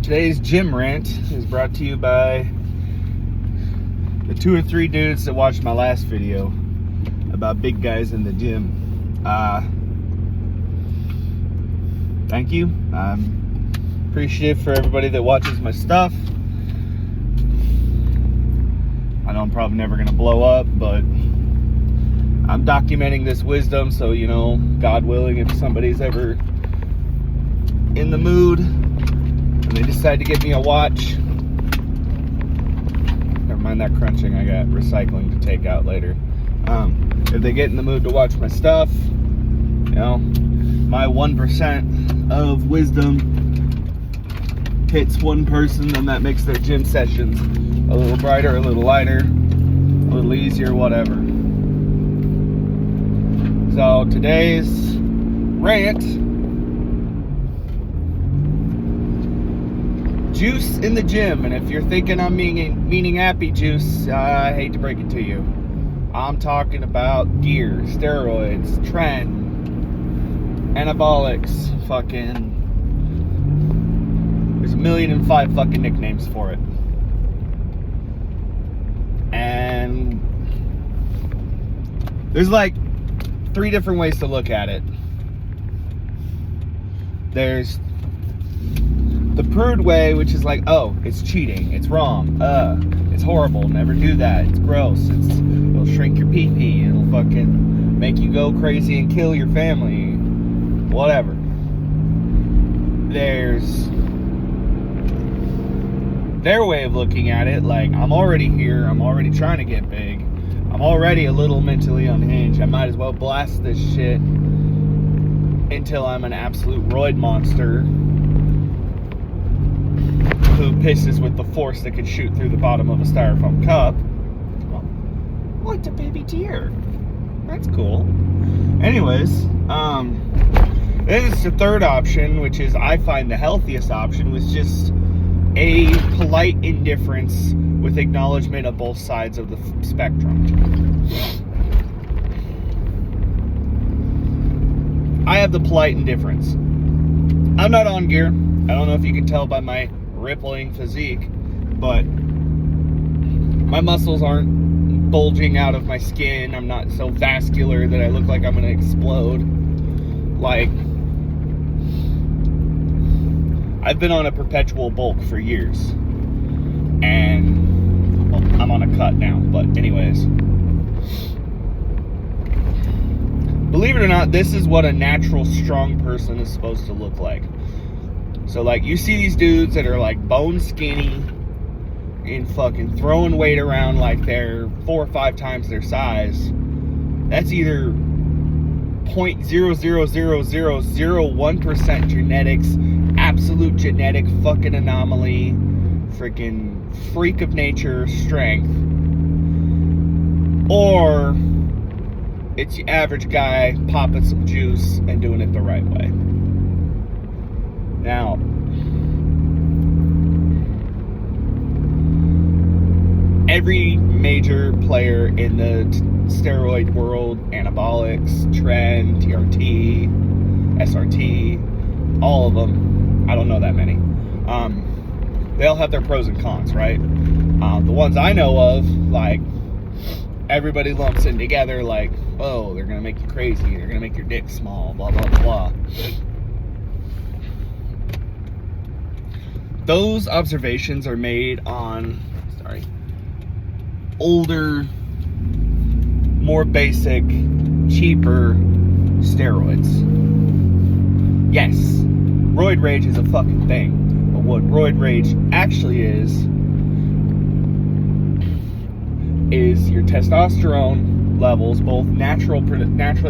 Today's gym rant is brought to you by the 2 or 3 dudes that watched my last video about big guys in the gym. Thank you. I'm appreciative for everybody that watches my stuff. I know I'm probably never going to blow up, but I'm documenting this wisdom, so, you know, God willing, if somebody's ever in the mood and they decide to give me a watch, never mind that crunching, I got recycling to take out later. If they get in the mood to watch my stuff, you know, my 1% of wisdom hits one person, then that makes their gym sessions a little brighter, a little lighter, a little easier, whatever. So today's rant: juice in the gym. And if you're thinking I'm meaning happy juice, I hate to break it to you. I'm talking about gear, steroids, trend, anabolics, fucking, there's 1,000,005 fucking nicknames for it. And there's like 3 different ways to look at it. There's the prude way, which is like, oh, it's cheating, it's wrong, it's horrible, never do that, it's gross, it'll shrink your pee-pee, it'll fucking make you go crazy and kill your family, whatever. There's their way of looking at it, like, I'm already here, I'm already trying to get big, I'm already a little mentally unhinged, I might as well blast this shit until I'm an absolute roid monster who pisses with the force that could shoot through the bottom of a styrofoam cup. Oh, it's a baby deer. That's cool. Anyways, this is the third option, which is, I find the healthiest option, was just a polite indifference with acknowledgement of both sides of the spectrum. I have the polite indifference. I'm not on gear. I don't know if you can tell by my rippling physique, but my muscles aren't bulging out of my skin. I'm not so vascular that I look like I'm gonna explode. Like, I've been on a perpetual bulk for years, and well, I'm on a cut now, but anyways, believe it or not, this is what a natural strong person is supposed to look like. So, like, you see these dudes that are, like, bone skinny and fucking throwing weight around like they're 4 or 5 times their size. That's either 0.00001% genetics, absolute genetic fucking anomaly, freaking freak of nature strength, or it's the average guy popping some juice and doing it the right way. Now, every major player in the steroid world, anabolics, trend, TRT, SRT, all of them, I don't know that many, they all have their pros and cons, right? The ones I know of, like, everybody lumps in together like, oh, they're gonna make you crazy, they're gonna make your dick small, blah, blah, blah. Those observations are made on, older, more basic, cheaper steroids. Yes, roid rage is a fucking thing, but what roid rage actually is your testosterone levels, both naturally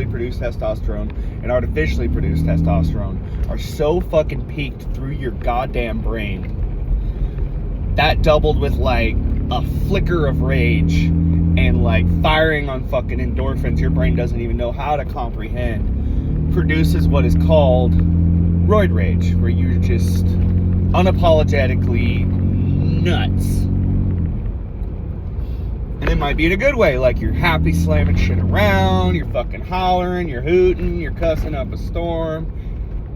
produced testosterone and artificially produced testosterone, are so fucking peaked through your goddamn brain. That doubled with like a flicker of rage and like firing on fucking endorphins your brain doesn't even know how to comprehend, produces what is called roid rage, where you're just unapologetically nuts. And it might be in a good way, like you're happy slamming shit around, you're fucking hollering, you're hooting, you're cussing up a storm,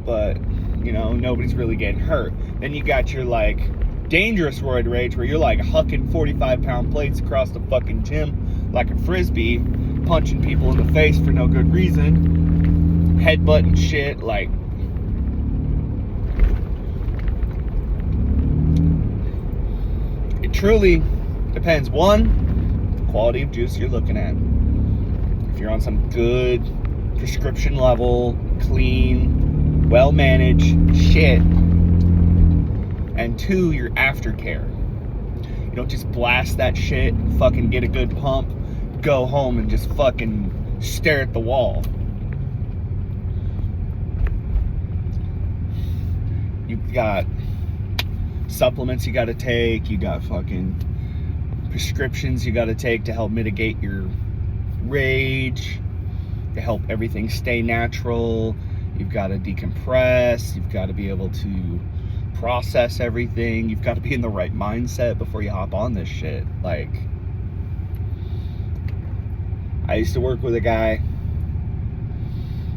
but you know, nobody's really getting hurt. Then you got your like dangerous roid rage where you're like hucking 45-pound plates across the fucking gym like a frisbee, punching people in the face for no good reason, headbutting shit. Like, it truly depends. One, the quality of juice you're looking at. If you're on some good prescription level, clean, well managed shit. And two, your aftercare. You don't just blast that shit, fucking get a good pump, go home and just fucking stare at the wall. You've got supplements you gotta take, you got fucking prescriptions you gotta take to help mitigate your rage, to help everything stay natural. You've got to decompress, you've got to be able to process everything, you've got to be in the right mindset before you hop on this shit. Like, I used to work with a guy,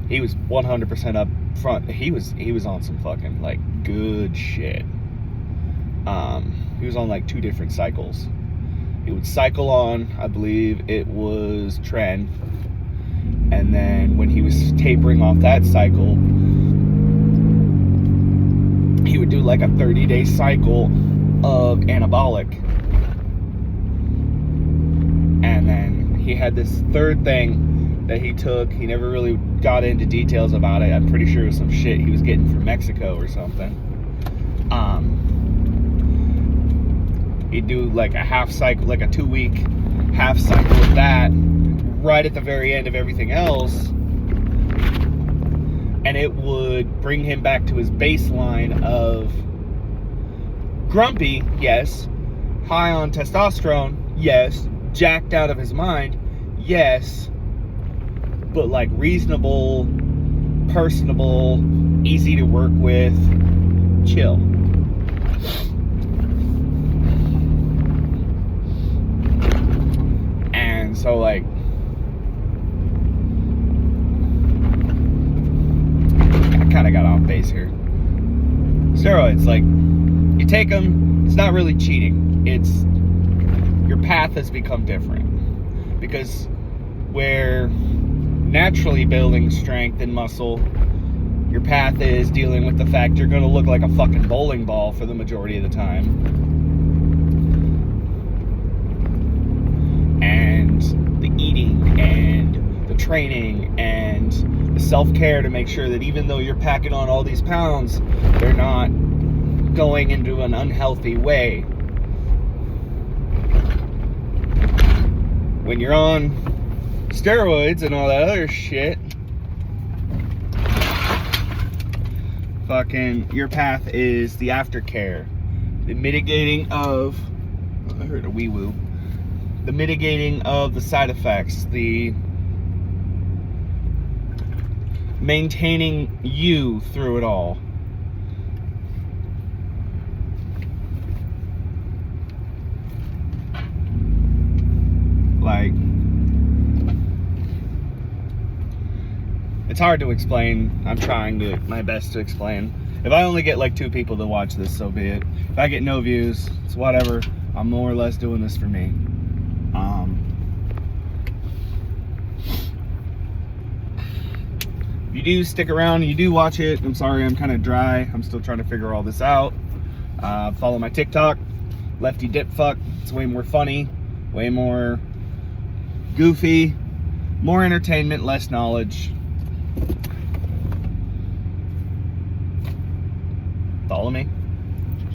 he was 100% up front, he was on some fucking like good shit. He was on like 2 different cycles. He would cycle on, I believe it was Tren, and then when he was tapering off that cycle, he would do like a 30-day cycle of anabolic. And then he had this third thing that he took. He never really got into details about it. I'm pretty sure it was some shit he was getting from Mexico or something. He'd do like a half cycle, like a 2-week half cycle of that right at the very end of everything else. And it would bring him back to his baseline of grumpy, yes. High on testosterone, yes. Jacked out of his mind, yes. But like reasonable, personable, easy to work with, chill. And so like, kind of got off base here. Steroids, like, you take them, it's not really cheating. It's your path has become different. Because where naturally building strength and muscle, your path is dealing with the fact you're going to look like a fucking bowling ball for the majority of the time. And the eating and the training and the self-care to make sure that even though you're packing on all these pounds, they're not going into an unhealthy way. When you're on steroids and all that other shit, fucking your path is the aftercare, the mitigating of, I heard a wee woo, the mitigating of the side effects, the maintaining you through it all. Like, it's hard to explain. I'm trying to my best to explain. If I only get like 2 people to watch this, so be it. If I get no views, it's whatever. I'm more or less doing this for me. If you do stick around and you do watch it, I'm sorry I'm kind of dry. I'm still trying to figure all this out. Follow my TikTok, Lefty Dip Fuck. It's way more funny, way more goofy, more entertainment, less knowledge. Follow me.